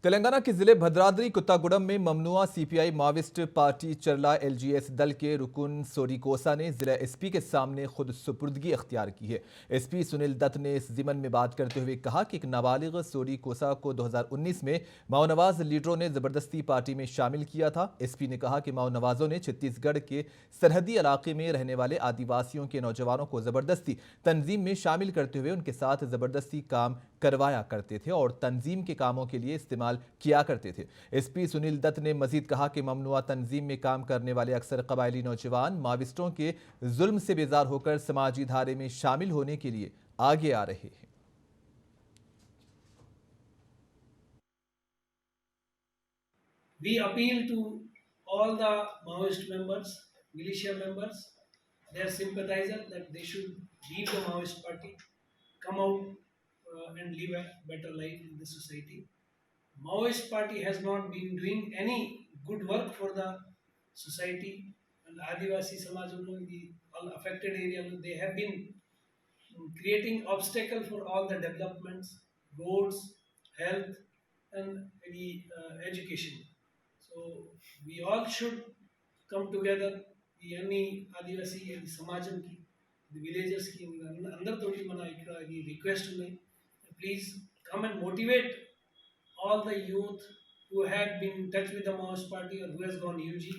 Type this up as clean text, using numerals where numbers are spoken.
तेलंगाना के जिले भद्राद्री कुत्तागुड़म में ममनुआ सीपीआई माविस्ट पार्टी चरला एलजीएस दल के रुकन सोरी कोसा ने जिला एसपी के सामने खुद सुपुर्दगी अख्तियार की है। एसपी सुनील दत्त ने इस जिमन में बात करते हुए कहा कि एक नाबालिग सोरी कोसा को 2019 में माओ नवाज लीडरों ने जबरदस्ती पार्टी में शामिल किया था। एसपी ने कहा कि माओ नवाजों ने छत्तीसगढ़ के सरहदी इलाके में रहने वाले आदिवासियों के नौजवानों को जबरदस्ती तंजीम में शामिल करते हुए उनके साथ जबरदस्ती काम करवाया करते थे और तंजीम के कामों के लिए इस्तेमाल किया करते थे। एसपी सुनील दत्त ने मजीद कहा कि ममनुआ तंजीम में काम करने वाले अक्सर कबायली नौजवान माविस्टों के जुल्म से बेजार होकर समाजी धारे में शामिल होने के लिए आगे आ रहे हैं। We appeal to all the Maoist members, militia members, their sympathizers that they should leave the Maoist party, come out and live a better life in the society. Maoist party has not been doing any good work for the society and Adivasi Samaj, the all affected area, they have been creating obstacle for all the developments, roads, health, and the education. So we all should come together. The अन्नी आदिवासी the Samaj की the villagers की अंदर तोड़ी मना इकड़ा the request में please come and motivate all the youth who had been in touch with the Maoist party or who has gone UG